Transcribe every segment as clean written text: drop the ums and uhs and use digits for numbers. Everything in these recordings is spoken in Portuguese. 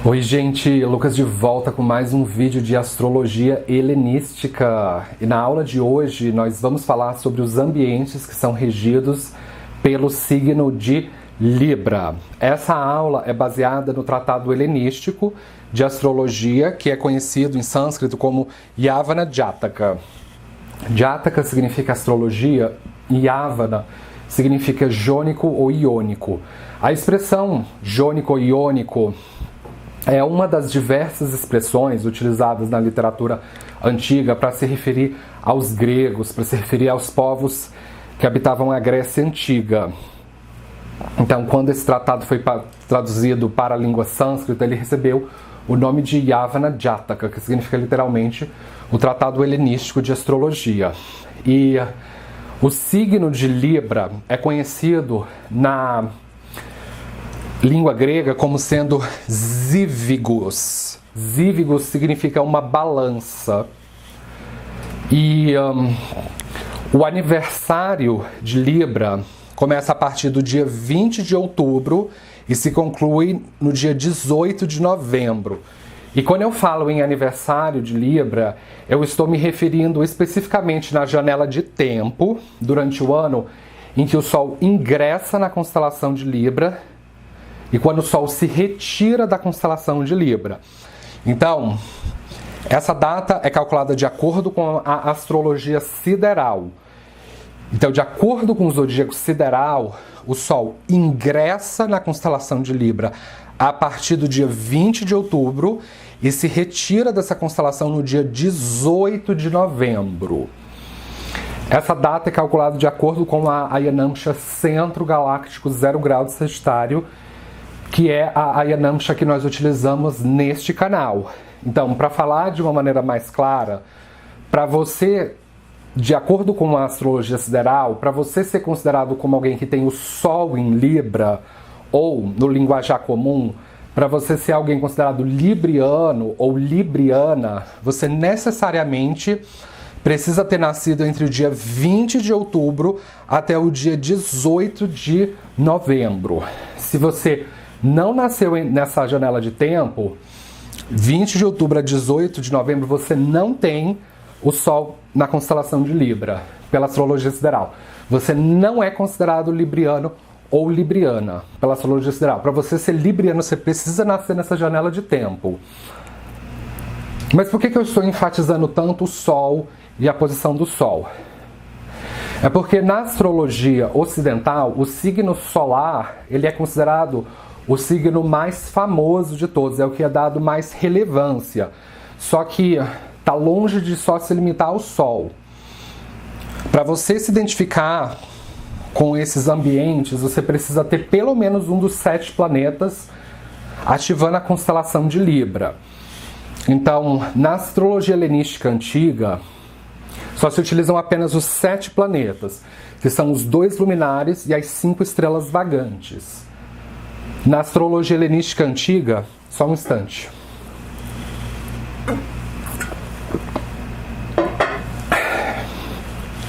Oi gente, Lucas de volta com mais um vídeo de astrologia helenística. E na aula de hoje nós vamos falar sobre os ambientes que são regidos pelo signo de Libra. Essa aula é baseada no tratado helenístico de astrologia, que é conhecido em sânscrito como Yavana Jataka. Jataka significa astrologia e Yavana significa jônico ou iônico. A expressão jônico ou iônico é uma das diversas expressões utilizadas na literatura antiga para se referir aos gregos, para se referir aos povos que habitavam a Grécia Antiga. Então, quando esse tratado foi traduzido para a língua sânscrita, ele recebeu o nome de Yavana Jataka, que significa literalmente o Tratado Helenístico de Astrologia. E o signo de Libra é conhecido na língua grega como sendo zívigos. Zívigos significa uma balança. E o aniversário de Libra começa a partir do dia 20 de outubro e se conclui no dia 18 de novembro. E quando eu falo em aniversário de Libra, eu estou me referindo especificamente na janela de tempo durante o ano em que o Sol ingressa na constelação de Libra e quando o Sol se retira da constelação de Libra. Então, essa data é calculada de acordo com a astrologia sideral. Então, de acordo com o zodíaco sideral, o Sol ingressa na constelação de Libra a partir do dia 20 de outubro e se retira dessa constelação no dia 18 de novembro. Essa data é calculada de acordo com a Ayanamsha Centro Galáctico 0 grau de Sagitário, que é a Ayanamsha que nós utilizamos neste canal. Então, para falar de uma maneira mais clara, para você, de acordo com a astrologia sideral, para você ser considerado como alguém que tem o Sol em Libra, ou no linguajar comum, para você ser alguém considerado libriano ou libriana, você necessariamente precisa ter nascido entre o dia 20 de outubro até o dia 18 de novembro. Se você não nasceu nessa janela de tempo, 20 de outubro a 18 de novembro, você não tem o Sol na constelação de Libra, pela astrologia sideral. Você não é considerado libriano ou libriana, pela astrologia sideral. Para você ser libriano, você precisa nascer nessa janela de tempo. Mas por que eu estou enfatizando tanto o Sol e a posição do Sol? É porque na astrologia ocidental, o signo solar, ele é considerado o signo mais famoso de todos, é o que é dado mais relevância. Só que está longe de só se limitar ao Sol. Para você se identificar com esses ambientes, você precisa ter pelo menos um dos 7 planetas ativando a constelação de Libra. Então, na astrologia helenística antiga, só se utilizam apenas os 7 planetas, que são os 2 luminares e as 5 estrelas vagantes. Na astrologia helenística antiga, só um instante.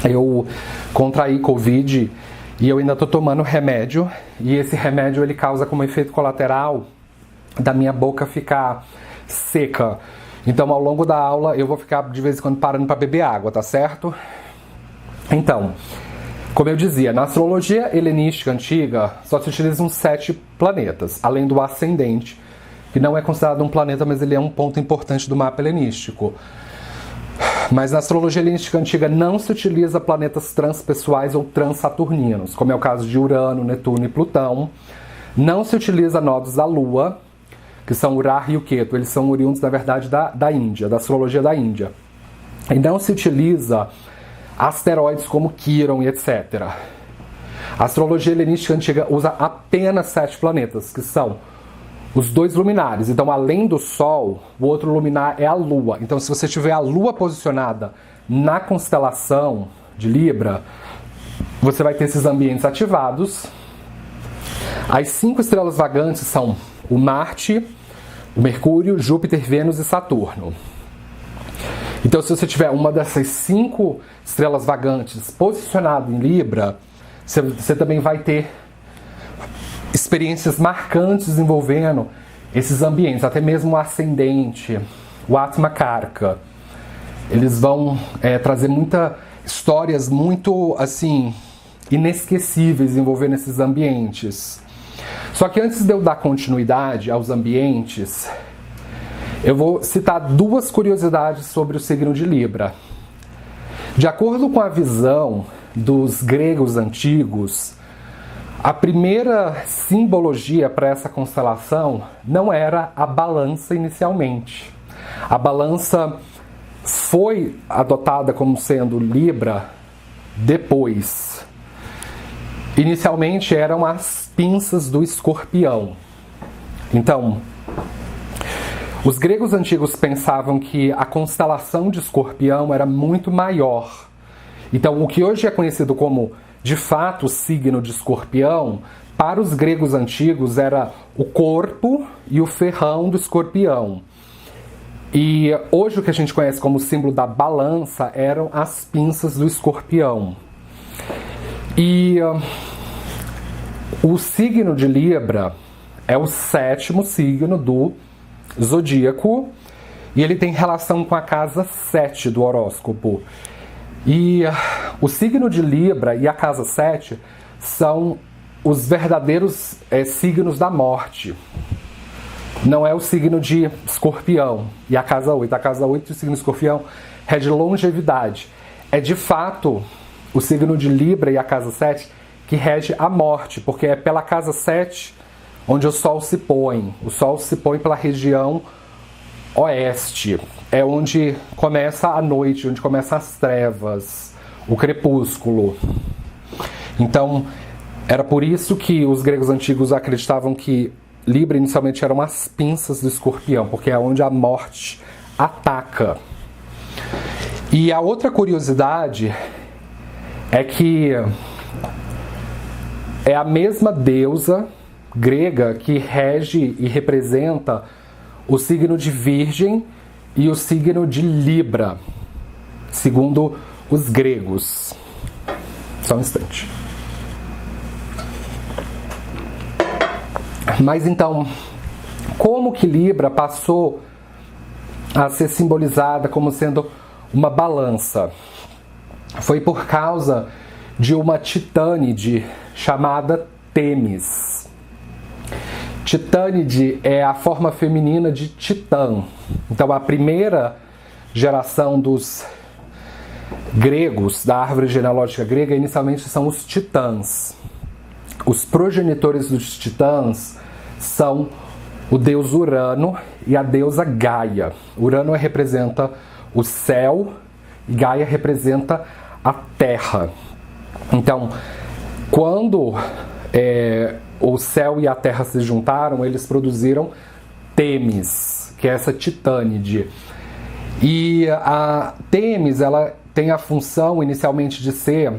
Eu contraí Covid e eu ainda estou tomando remédio, e esse remédio ele causa como efeito colateral da minha boca ficar seca. Então, ao longo da aula, eu vou ficar de vez em quando parando para beber água, tá certo? Então, como eu dizia, na astrologia helenística antiga, só se utilizam 7 planetas, além do ascendente, que não é considerado um planeta, mas ele é um ponto importante do mapa helenístico. Mas na astrologia helenística antiga não se utiliza planetas transpessoais ou transsaturninos, como é o caso de Urano, Netuno e Plutão. Não se utiliza nodos da Lua, que são Urah e o Ketu. Eles são oriundos, na verdade, da Índia, da astrologia da Índia. E não se utiliza asteroides como Quiron e etc. A astrologia helenística antiga usa apenas 7 planetas, que são os 2 luminares. Então, além do Sol, o outro luminar é a Lua. Então, se você tiver a Lua posicionada na constelação de Libra, você vai ter esses ambientes ativados. As 5 estrelas vagantes são o Marte, o Mercúrio, Júpiter, Vênus e Saturno. Então, se você tiver uma dessas 5 estrelas vagantes posicionada em Libra, você também vai ter experiências marcantes envolvendo esses ambientes, até mesmo o ascendente, o Atmakarka. Eles vão trazer histórias muito, assim, inesquecíveis envolvendo esses ambientes. Só que antes de eu dar continuidade aos ambientes, eu vou citar duas curiosidades sobre o signo de Libra. De acordo com a visão dos gregos antigos, a primeira simbologia para essa constelação não era a balança inicialmente. A balança foi adotada como sendo Libra depois. Inicialmente eram as pinças do escorpião. Então, os gregos antigos pensavam que a constelação de escorpião era muito maior. Então, o que hoje é conhecido como, de fato, o signo de escorpião, para os gregos antigos era o corpo e o ferrão do escorpião. E hoje o que a gente conhece como símbolo da balança eram as pinças do escorpião. E o signo de Libra é o 7º signo do zodíaco e ele tem relação com a casa 7 do horóscopo. E o signo de Libra e a casa 7 são os verdadeiros signos da morte. Não é o signo de escorpião e a casa 8. A casa 8 do signo de escorpião é de longevidade. É de fato o signo de Libra e a casa 7 que rege a morte, porque é pela casa 7 onde o Sol se põe. O Sol se põe pela região oeste. É onde começa a noite, onde começam as trevas, o crepúsculo. Então, era por isso que os gregos antigos acreditavam que Libra inicialmente eram as pinças do escorpião, porque é onde a morte ataca. E a outra curiosidade é que é a mesma deusa grega que rege e representa o signo de Virgem e o signo de Libra, segundo os gregos. Só um instante. Mas então, como que Libra passou a ser simbolizada como sendo uma balança? Foi por causa de uma titânide chamada Temis. Titânide é a forma feminina de Titã. Então, a primeira geração dos gregos, da árvore genealógica grega, inicialmente são os titãs. Os progenitores dos titãs são o deus Urano e a deusa Gaia. Urano representa o céu e Gaia representa a terra. Então, quando o céu e a terra se juntaram, eles produziram Temis, que é essa titânide. E a Temis, ela tem a função inicialmente de ser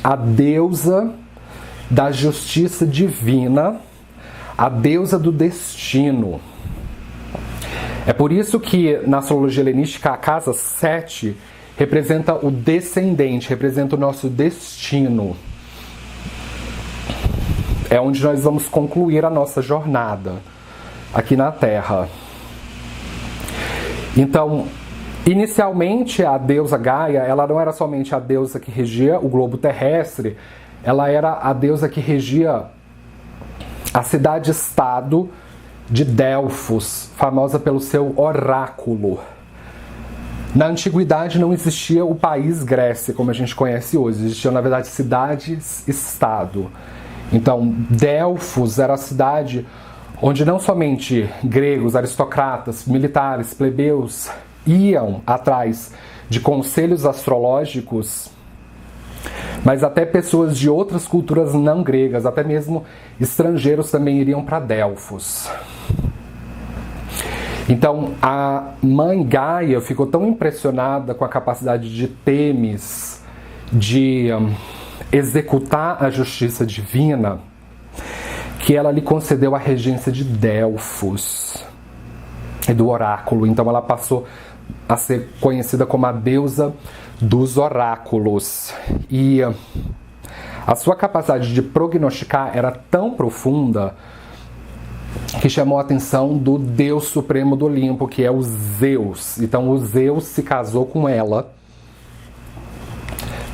a deusa da justiça divina, a deusa do destino. É por isso que na astrologia helenística a casa 7 representa o descendente, representa o nosso destino. É onde nós vamos concluir a nossa jornada aqui na Terra. Então, inicialmente a deusa Gaia, ela não era somente a deusa que regia o globo terrestre, ela era a deusa que regia a cidade-estado de Delfos, famosa pelo seu oráculo. Na antiguidade não existia o país Grécia, como a gente conhece hoje. Existiam, na verdade, cidades-estado. Então, Delfos era a cidade onde não somente gregos, aristocratas, militares, plebeus iam atrás de conselhos astrológicos, mas até pessoas de outras culturas não gregas, até mesmo estrangeiros também iriam para Delfos. Então, a mãe Gaia ficou tão impressionada com a capacidade de Temis de executar a justiça divina, que ela lhe concedeu a regência de Delfos e do oráculo. Então, ela passou a ser conhecida como a deusa dos oráculos. E a sua capacidade de prognosticar era tão profunda que chamou a atenção do Deus Supremo do Olimpo, que é o Zeus. Então o Zeus se casou com ela.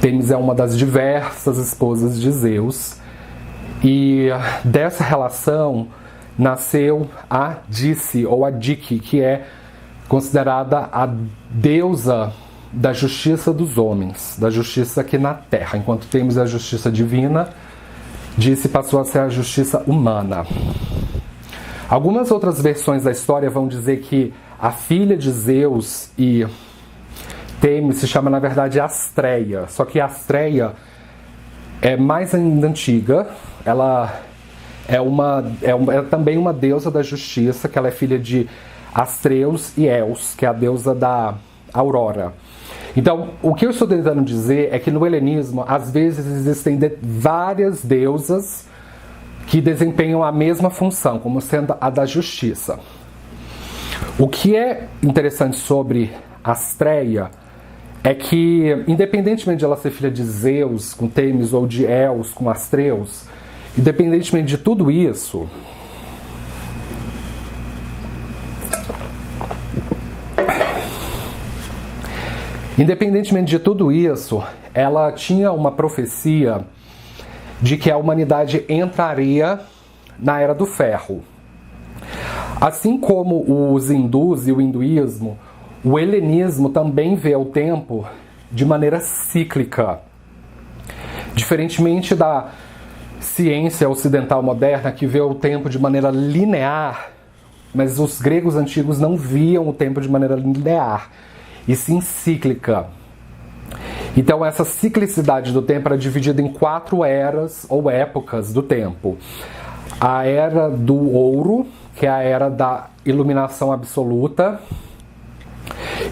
Têmis é uma das diversas esposas de Zeus. E dessa relação nasceu a Dice, ou a Dike, que é considerada a deusa da justiça dos homens, da justiça aqui na Terra. Enquanto temos a justiça divina, Dice passou a ser a justiça humana. Algumas outras versões da história vão dizer que a filha de Zeus e Têmis se chama, na verdade, Astreia. Só que Astreia é mais ainda antiga. Ela é também uma deusa da justiça, que ela é filha de Astreus e Eos, que é a deusa da aurora. Então, o que eu estou tentando dizer é que no helenismo, às vezes existem várias deusas que desempenham a mesma função, como sendo a da justiça. O que é interessante sobre Astreia é que, independentemente de ela ser filha de Zeus com Têmis ou de Eos com Astreus, independentemente de tudo isso, ela tinha uma profecia de que a humanidade entraria na Era do Ferro. Assim como os hindus e o hinduísmo, o helenismo também vê o tempo de maneira cíclica. Diferentemente da ciência ocidental moderna, que vê o tempo de maneira linear, mas os gregos antigos não viam o tempo de maneira linear, e sim cíclica. Então essa ciclicidade do tempo era dividida em 4 eras ou épocas do tempo. A Era do Ouro, que é a Era da Iluminação Absoluta.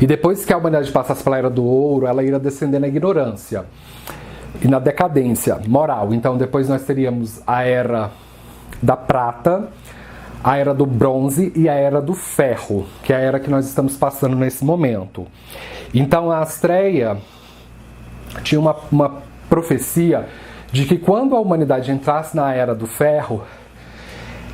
E depois que a humanidade passasse pela Era do Ouro, ela iria descender na ignorância e na decadência moral. Então depois nós teríamos a Era da Prata, a Era do Bronze e a Era do Ferro, que é a era que nós estamos passando nesse momento. Então a Astreia tinha uma profecia de que quando a humanidade entrasse na Era do Ferro,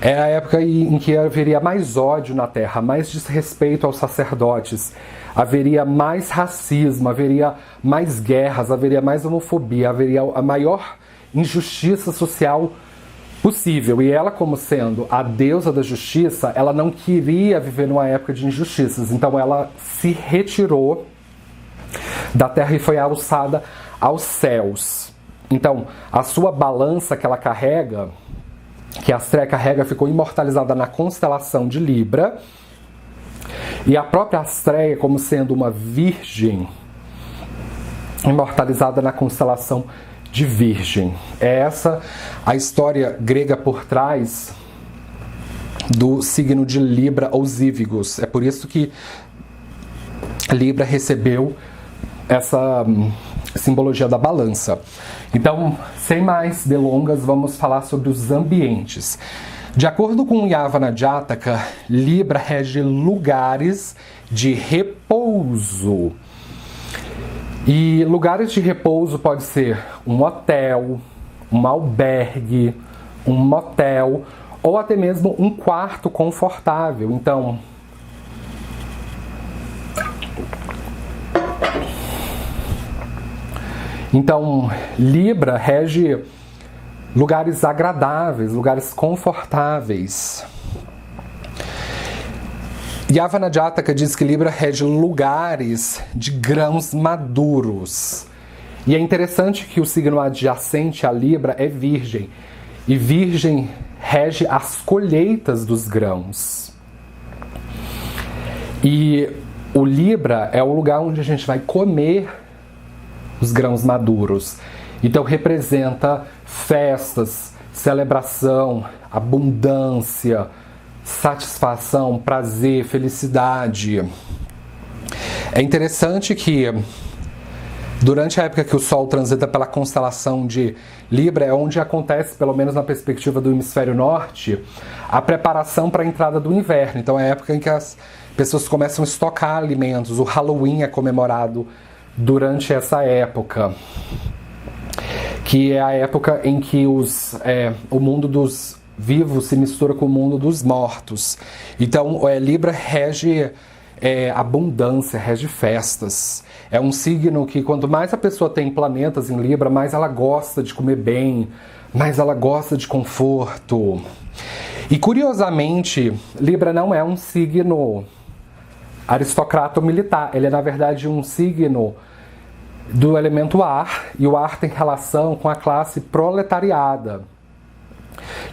é a época em que haveria mais ódio na Terra, mais desrespeito aos sacerdotes, haveria mais racismo, haveria mais guerras, haveria mais homofobia, haveria a maior injustiça social possível. E ela, como sendo a deusa da justiça, ela não queria viver numa época de injustiças. Então ela se retirou da Terra e foi alçada aos céus. Então a sua balança que ela carrega, que a Astreia carrega, ficou imortalizada na constelação de Libra. E a própria Astreia, como sendo uma virgem, imortalizada na constelação de Virgem. É essa a história grega por trás do signo de Libra ou Zívigos. É por isso que Libra recebeu essa simbologia da balança. Então, sem mais delongas, vamos falar sobre os ambientes. De acordo com Yavana Jataka, Libra rege lugares de repouso. E lugares de repouso pode ser um hotel, um albergue, um motel ou até mesmo um quarto confortável. Então, Libra rege lugares agradáveis, lugares confortáveis. Yavana Jataka diz que Libra rege lugares de grãos maduros. E é interessante que o signo adjacente a Libra é Virgem. E Virgem rege as colheitas dos grãos. E o Libra é o lugar onde a gente vai comer os grãos maduros. Então representa festas, celebração, abundância, satisfação, prazer, felicidade. É interessante que durante a época que o Sol transita pela constelação de Libra, é onde acontece, pelo menos na perspectiva do hemisfério norte, a preparação para a entrada do inverno. Então é a época em que as pessoas começam a estocar alimentos. O Halloween é comemorado durante essa época, que é a época em que o mundo dos vivo se mistura com o mundo dos mortos. Então, Libra rege abundância, rege festas. É um signo que quanto mais a pessoa tem planetas em Libra, mais ela gosta de comer bem, mais ela gosta de conforto. E curiosamente, Libra não é um signo aristocrata ou militar. Ele é, na verdade, um signo do elemento ar, e o ar tem relação com a classe proletariada,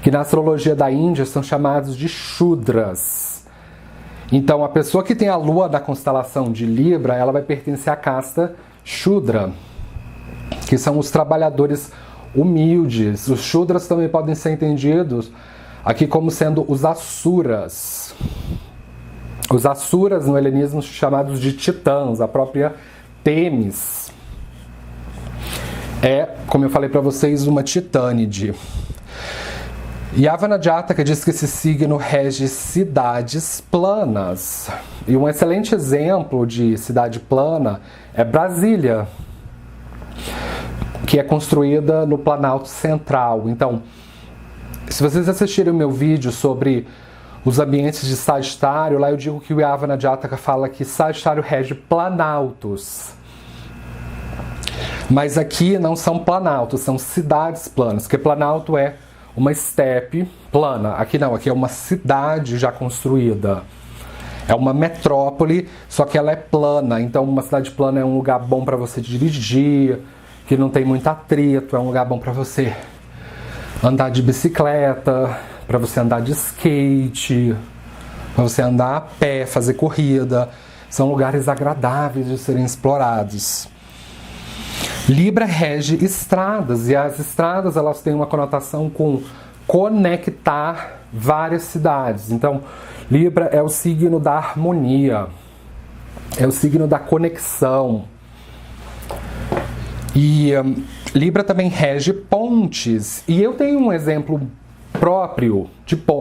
que na astrologia da Índia são chamados de Shudras. Então, a pessoa que tem a lua da constelação de Libra, ela vai pertencer à casta Shudra, que são os trabalhadores humildes. Os Shudras também podem ser entendidos aqui como sendo os Asuras. Os Asuras no helenismo são chamados de titãs, a própria Têmis é, como eu falei para vocês, uma titânide. Yavana Jataka diz que esse signo rege cidades planas. E um excelente exemplo de cidade plana é Brasília, que é construída no Planalto Central. Então, se vocês assistirem o meu vídeo sobre os ambientes de Sagitário, lá eu digo que o Yavana Jataka fala que Sagitário rege planaltos. Mas aqui não são planaltos, são cidades planas, porque planalto é uma estepe plana. Aqui não, aqui é uma cidade já construída. É uma metrópole, só que ela é plana. Então uma cidade plana é um lugar bom para você dirigir, que não tem muito atrito, é um lugar bom para você andar de bicicleta, para você andar de skate, para você andar a pé, fazer corrida. São lugares agradáveis de serem explorados. Libra rege estradas, e as estradas elas têm uma conotação com conectar várias cidades. Então, Libra é o signo da harmonia, é o signo da conexão. E Libra também rege pontes. E eu tenho um exemplo próprio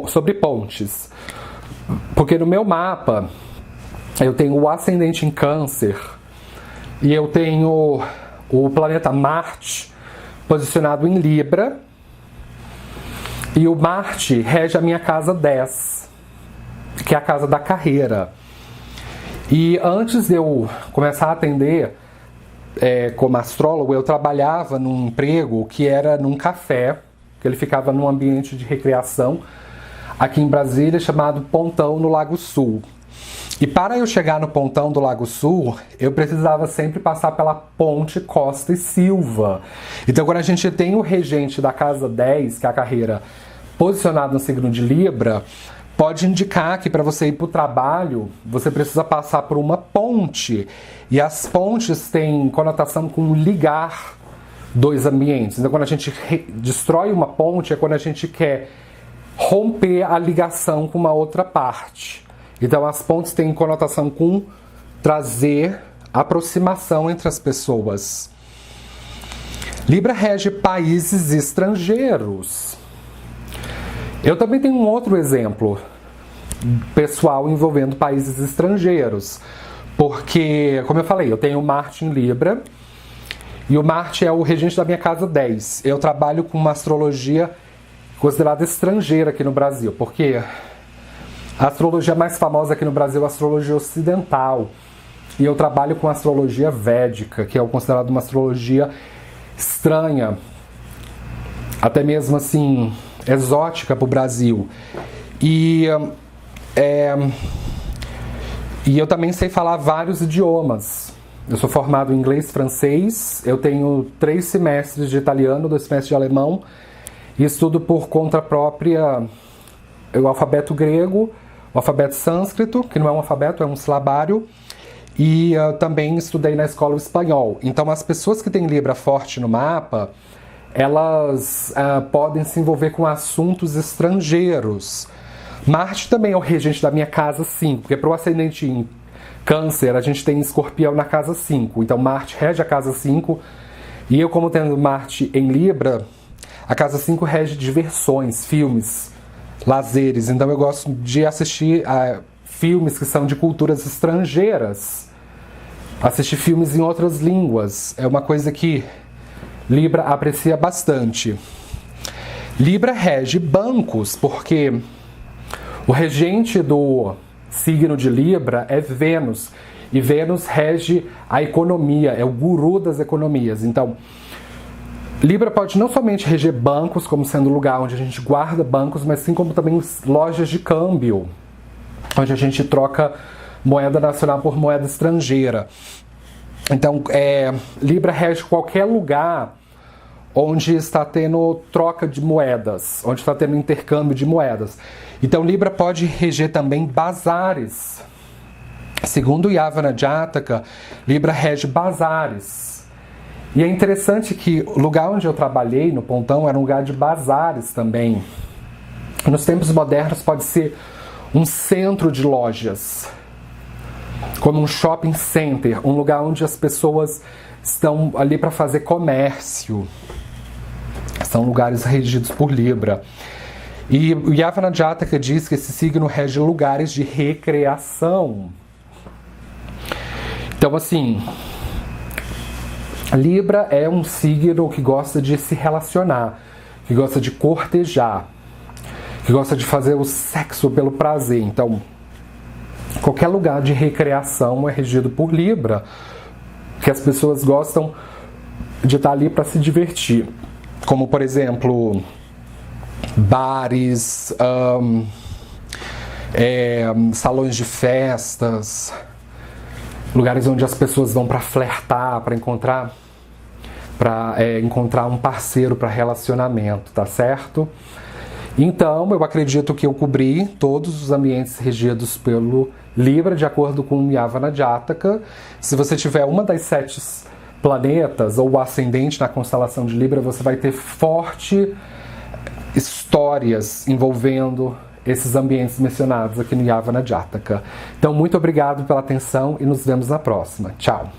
sobre pontes. Porque no meu mapa, eu tenho o ascendente em Câncer e eu tenho o planeta Marte posicionado em Libra, e o Marte rege a minha casa 10, que é a casa da carreira. E antes de eu começar a atender como astrólogo, eu trabalhava num emprego que era num café, que ele ficava num ambiente de recreação aqui em Brasília, chamado Pontão, no Lago Sul. E para eu chegar no Pontão do Lago Sul, eu precisava sempre passar pela Ponte Costa e Silva. Então, quando a gente tem o regente da casa 10, que é a carreira, posicionado no signo de Libra, pode indicar que para você ir para o trabalho, você precisa passar por uma ponte. E as pontes têm conotação com ligar dois ambientes. Então, quando a gente destrói uma ponte, é quando a gente quer romper a ligação com uma outra parte. Então, as pontes têm conotação com trazer aproximação entre as pessoas. Libra rege países estrangeiros. Eu também tenho um outro exemplo pessoal envolvendo países estrangeiros. Porque, como eu falei, eu tenho Marte em Libra e o Marte é o regente da minha casa 10. Eu trabalho com uma astrologia considerada estrangeira aqui no Brasil, porque a astrologia mais famosa aqui no Brasil é a astrologia ocidental. E eu trabalho com a astrologia védica, que é considerada uma astrologia estranha, até mesmo assim, exótica para o Brasil. E eu também sei falar vários idiomas. Eu sou formado em inglês e francês, eu tenho 3 semestres de italiano, 2 semestres de alemão, e estudo por conta própria o alfabeto grego, o alfabeto sânscrito, que não é um alfabeto, é um silabário, e também estudei na escola o espanhol. Então, as pessoas que têm Libra forte no mapa, elas podem se envolver com assuntos estrangeiros. Marte também é o regente da minha casa 5, porque para o ascendente em Câncer, a gente tem Escorpião na casa 5. Então, Marte rege a casa 5, e eu, como tendo Marte em Libra, a casa 5 rege diversões, filmes, lazeres. Então eu gosto de assistir a filmes que são de culturas estrangeiras, assistir filmes em outras línguas, é uma coisa que Libra aprecia bastante. Libra rege bancos, porque o regente do signo de Libra é Vênus, e Vênus rege a economia, é o guru das economias. Então, Libra pode não somente reger bancos, como sendo o lugar onde a gente guarda bancos, mas sim como também lojas de câmbio, onde a gente troca moeda nacional por moeda estrangeira. Então, Libra rege qualquer lugar onde está tendo troca de moedas, onde está tendo intercâmbio de moedas. Então, Libra pode reger também bazares. Segundo Yavana Jataka, Libra rege bazares. E é interessante que o lugar onde eu trabalhei, no Pontão, era um lugar de bazares também. Nos tempos modernos pode ser um centro de lojas, como um shopping center, um lugar onde as pessoas estão ali para fazer comércio. São lugares regidos por Libra. E o Yavana Jataka diz que esse signo rege lugares de recreação. Então, assim, Libra é um signo que gosta de se relacionar, que gosta de cortejar, que gosta de fazer o sexo pelo prazer. Então, qualquer lugar de recreação é regido por Libra, que as pessoas gostam de estar ali para se divertir. Como, por exemplo, bares, salões de festas, lugares onde as pessoas vão para flertar, para encontrar um parceiro para relacionamento, tá certo? Então, eu acredito que eu cobri todos os ambientes regidos pelo Libra, de acordo com Yavana Jataka. Se você tiver uma das 7 planetas ou o ascendente na constelação de Libra, você vai ter forte histórias envolvendo esses ambientes mencionados aqui no Yavana Jataka. Então, muito obrigado pela atenção e nos vemos na próxima. Tchau!